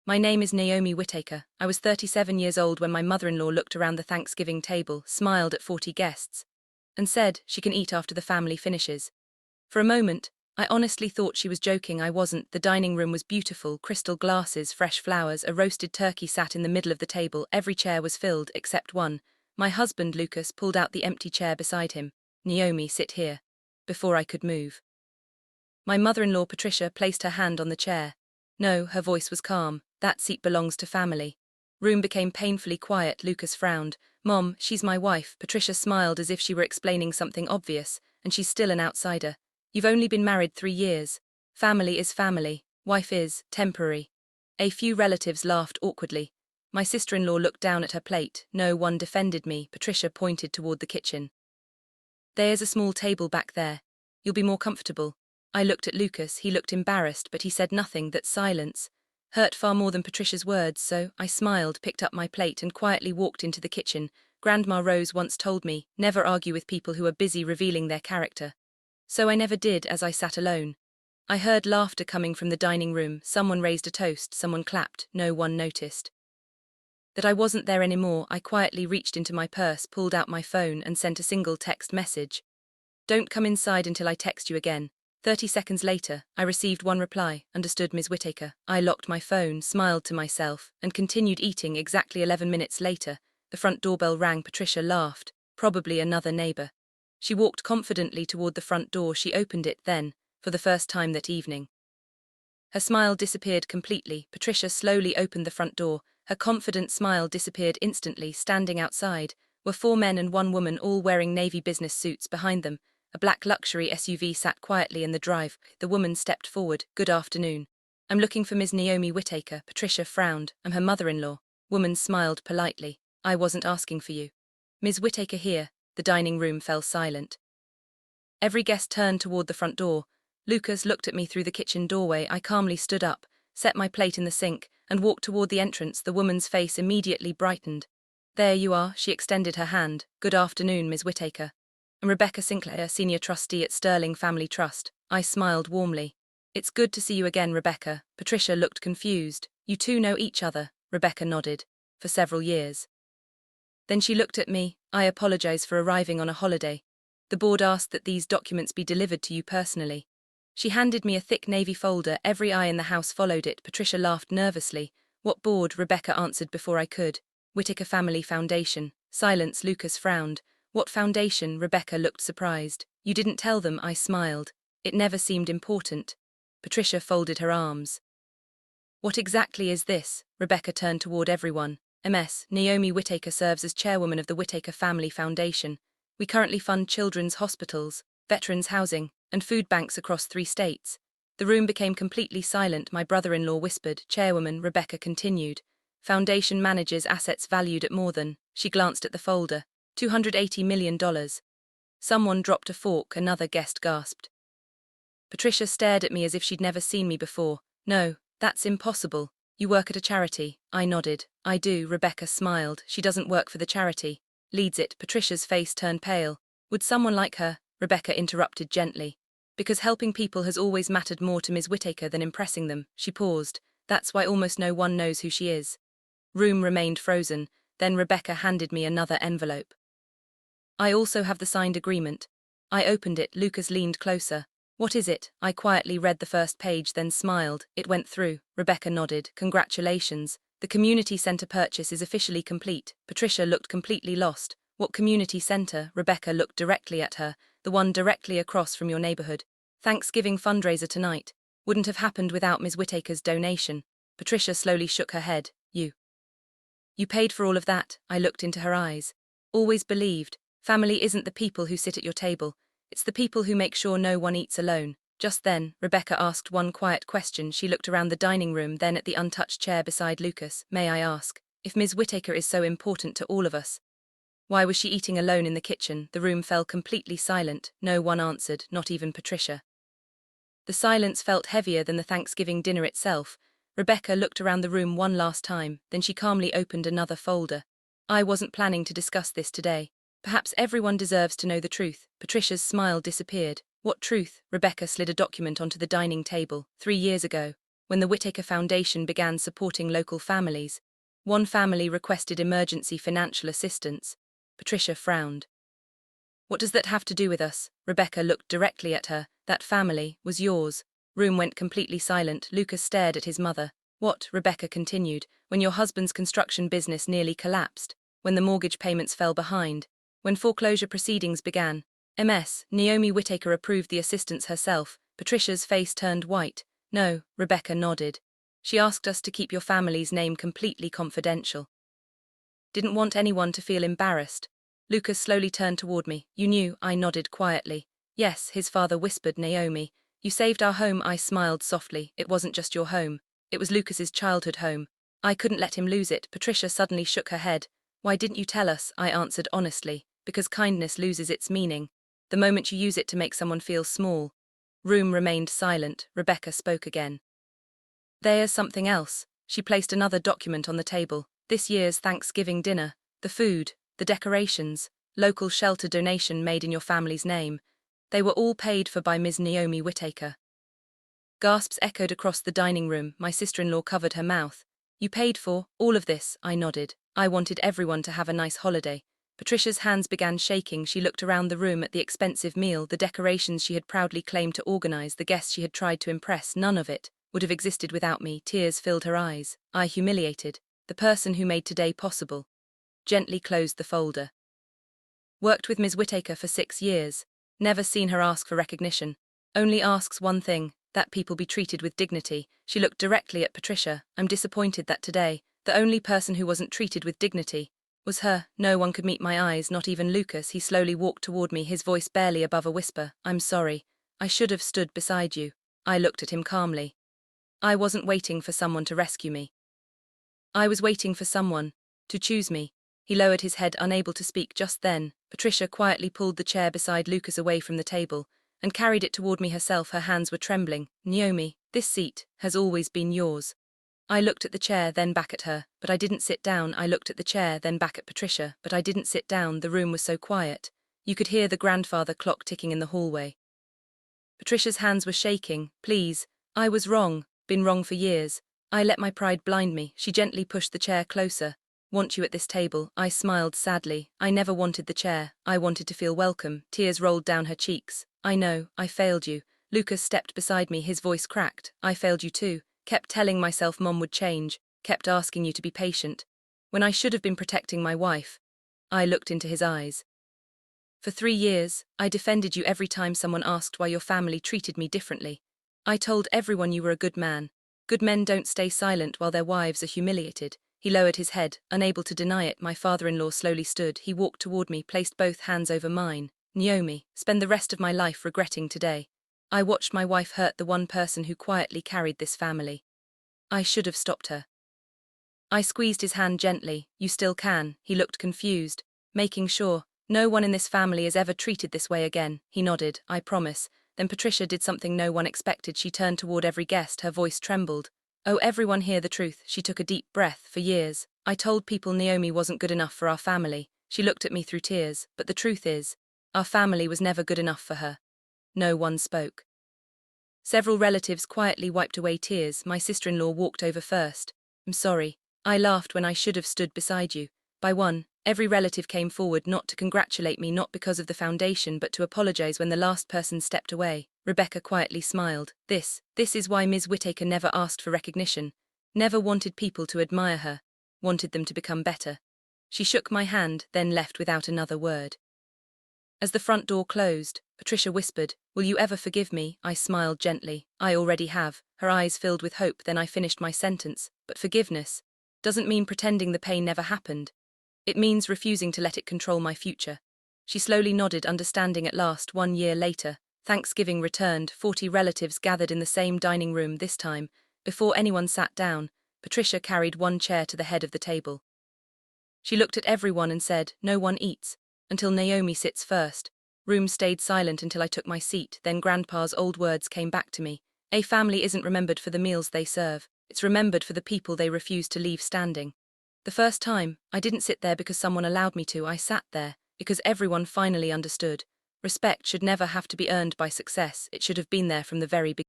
My name is Naomi Whittaker. I was 37 years old when my mother-in-law looked around the Thanksgiving table, smiled at 40 guests, and said she can eat after the family finishes. For a moment, I honestly thought she was joking. I wasn't. The dining room was beautiful, crystal glasses, fresh flowers, a roasted turkey sat in the middle of the table. Every chair was filled, except one. My husband, Lucas, pulled out the empty chair beside him. Naomi, sit here. Before I could move. My mother-in-law, Patricia, placed her hand on the chair. No, her voice was calm. That seat belongs to family. Room became painfully quiet. Lucas frowned. Mom, she's my wife. Patricia smiled as if she were explaining something obvious, and she's still an outsider. You've only been married 3 years. Family is family. Wife is temporary. A few relatives laughed awkwardly. My sister-in-law looked down at her plate. No one defended me. Patricia pointed toward the kitchen. There's a small table back there. You'll be more comfortable. I looked at Lucas. He looked embarrassed, but he said nothing. That silence hurt far more than Patricia's words, so I smiled, picked up my plate, and quietly walked into the kitchen. Grandma Rose once told me, never argue with people who are busy revealing their character. So I never did as I sat alone. I heard laughter coming from the dining room. Someone raised a toast, someone clapped, no one noticed. That I wasn't there anymore, I quietly reached into my purse, pulled out my phone, and sent a single text message. Don't come inside until I text you again. 30 seconds later, I received one reply. Understood, Ms. Whittaker. I locked my phone, smiled to myself, and continued eating. Exactly 11 minutes later, the front doorbell rang. Patricia laughed. Probably another neighbor. She walked confidently toward the front door. She opened it then, for the first time that evening. Her smile disappeared completely. Patricia slowly opened the front door. Her confident smile disappeared instantly. Standing outside were 4 men and 1 woman, all wearing navy business suits. Behind them, a black luxury SUV sat quietly in the drive. The woman stepped forward. Good afternoon. I'm looking for Ms. Naomi Whittaker. Patricia frowned. I'm her mother-in-law. Woman smiled politely. I wasn't asking for you. Ms. Whittaker here. The dining room fell silent. Every guest turned toward the front door. Lucas looked at me through the kitchen doorway. I calmly stood up, set my plate in the sink, and walked toward the entrance. The woman's face immediately brightened. There you are, she extended her hand. Good afternoon, Ms. Whittaker. I'm Rebecca Sinclair, Senior Trustee at Sterling Family Trust. I smiled warmly. It's good to see you again, Rebecca. Patricia looked confused. You two know each other? Rebecca nodded. For several years. Then she looked at me. I apologize for arriving on a holiday. The board asked that these documents be delivered to you personally. She handed me a thick navy folder. Every eye in the house followed it. Patricia laughed nervously. What board? Rebecca answered before I could. Whittaker Family Foundation. Silence. Lucas frowned. What foundation? Rebecca looked surprised. You didn't tell them. I smiled. It never seemed important. Patricia folded her arms. What exactly is this? Rebecca turned toward everyone. Ms. Naomi Whittaker serves as chairwoman of the Whittaker Family Foundation. We currently fund children's hospitals, veterans' housing, and food banks across 3 states. The room became completely silent. My brother-in-law whispered. Chairwoman, Rebecca continued. Foundation manages assets valued at more than, she glanced at the folder, $280 million. Someone dropped a fork. Another guest gasped. Patricia stared at me as if she'd never seen me before. No, that's impossible. You work at a charity. I nodded. I do. Rebecca smiled. She doesn't work for the charity. Leads it. Patricia's face turned pale. Would someone like her? Rebecca interrupted gently. Because helping people has always mattered more to Ms. Whittaker than impressing them. She paused. That's why almost no one knows who she is. Room remained frozen. Then Rebecca handed me another envelope. I also have the signed agreement. I opened it. Lucas leaned closer. What is it? I quietly read the first page, then smiled. It went through. Rebecca nodded. Congratulations. The community center purchase is officially complete. Patricia looked completely lost. What community center? Rebecca looked directly at her. The one directly across from your neighborhood. Thanksgiving fundraiser tonight. Wouldn't have happened without Ms. Whittaker's donation. Patricia slowly shook her head. You paid for all of that. I looked into her eyes. Always believed. Family isn't the people who sit at your table. It's the people who make sure no one eats alone. Just then, Rebecca asked one quiet question. She looked around the dining room, then at the untouched chair beside Lucas. May I ask, if Ms. Whittaker is so important to all of us, why was she eating alone in the kitchen? The room fell completely silent. No one answered, not even Patricia. The silence felt heavier than the Thanksgiving dinner itself. Rebecca looked around the room one last time, then she calmly opened another folder. I wasn't planning to discuss this today. Perhaps everyone deserves to know the truth. Patricia's smile disappeared. What truth? Rebecca slid a document onto the dining table. 3 years ago, when the Whittaker Foundation began supporting local families. One family requested emergency financial assistance. Patricia frowned. "What does that have to do with us?" Rebecca looked directly at her. "That family was yours." Room went completely silent. Lucas stared at his mother. "What?" Rebecca continued. "When your husband's construction business nearly collapsed, when the mortgage payments fell behind, when foreclosure proceedings began. Naomi Whittaker approved the assistance herself." Patricia's face turned white. "No," Rebecca nodded. "She asked us to keep your family's name completely confidential. Didn't want anyone to feel embarrassed." Lucas slowly turned toward me. "You knew?" I nodded quietly. "Yes," his father whispered. "Naomi, you saved our home." I smiled softly. "It wasn't just your home. It was Lucas's childhood home. I couldn't let him lose it." Patricia suddenly shook her head. "Why didn't you tell us?" I answered honestly. "Because kindness loses its meaning the moment you use it to make someone feel small." Room remained silent. Rebecca spoke again. "There's something else." She placed another document on the table. "This year's Thanksgiving dinner, the food, the decorations, local shelter donation made in your family's name. They were all paid for by Ms. Naomi Whittaker." Gasps echoed across the dining room. My sister-in-law covered her mouth. "You paid for all of this?" I nodded. "I wanted everyone to have a nice holiday." Patricia's hands began shaking. She looked around the room at the expensive meal, the decorations she had proudly claimed to organize, the guests she had tried to impress. None of it would have existed without me. Tears filled her eyes. I, Humiliated, the person who made today possible, gently closed the folder. "Worked with Ms. Whittaker for 6 years. Never seen her ask for recognition. Only asks one thing, that people be treated with dignity." She looked directly at Patricia. "I'm disappointed that today, the only person who wasn't treated with dignity was her." No one could meet my eyes, not even Lucas. He slowly walked toward me, his voice barely above a whisper. "I'm sorry. I should have stood beside you." I looked at him calmly. "I wasn't waiting for someone to rescue me. I was waiting for someone to choose me." He lowered his head, unable to speak. Just then, Patricia quietly pulled the chair beside Lucas away from the table and carried it toward me herself. Her hands were trembling. "Naomi, this seat has always been yours." I looked at the chair, then back at her, but I didn't sit down. I looked at the chair, then back at Patricia, but I didn't sit down. The room was so quiet. You could hear the grandfather clock ticking in the hallway. Patricia's hands were shaking. "Please, I was wrong, been wrong for years. I let my pride blind me." She gently pushed the chair closer. "Want you at this table." I smiled sadly. I never wanted the chair. I wanted to feel welcome. Tears rolled down her cheeks. "I know, I failed you." Lucas stepped beside me, his voice cracked. "I failed you too. Kept telling myself Mom would change, kept asking you to be patient, when I should have been protecting my wife." I looked into his eyes. "For 3 years, I defended you every time someone asked why your family treated me differently. I told everyone you were a good man. Good men don't stay silent while their wives are humiliated." He lowered his head, unable to deny it. My father-in-law slowly stood. He walked toward me, placed both hands over mine. "Naomi, spend the rest of my life regretting today. I watched my wife hurt the one person who quietly carried this family. I should have stopped her." I squeezed his hand gently. "You still can." He looked confused, making sure. "No one in this family is ever treated this way again." He nodded. "I promise." Then Patricia did something no one expected. She turned toward every guest. Her voice trembled. "Oh, everyone hear the truth." She took a deep breath. "For years, I told people Naomi wasn't good enough for our family." She looked at me through tears. "But the truth is, our family was never good enough for her." No one spoke. Several relatives quietly wiped away tears. My sister-in-law walked over first. "I'm sorry." I laughed when I should have stood beside you. By one, every relative came forward, not to congratulate me, not because of the foundation, but to apologize when the last person stepped away. Rebecca quietly smiled. This is why Ms. Whittaker never asked for recognition, never wanted people to admire her, wanted them to become better." She shook my hand, then left without another word. As the front door closed, Patricia whispered, "Will you ever forgive me?" I smiled gently. "I already have." Her eyes filled with hope. Then I finished my sentence. "But forgiveness doesn't mean pretending the pain never happened. It means refusing to let it control my future." She slowly nodded, understanding at last. 1 year later, Thanksgiving returned. 40 relatives gathered in the same dining room this time. Before anyone sat down, Patricia carried one chair to the head of the table. She looked at everyone and said, "No one eats until Naomi sits first." Room stayed silent until I took my seat. Then Grandpa's old words came back to me. "A family isn't remembered for the meals they serve. It's remembered for the people they refuse to leave standing." The first time, I didn't sit there because someone allowed me to. I sat there because everyone finally understood. Respect should never have to be earned by success. It should have been there from the very beginning.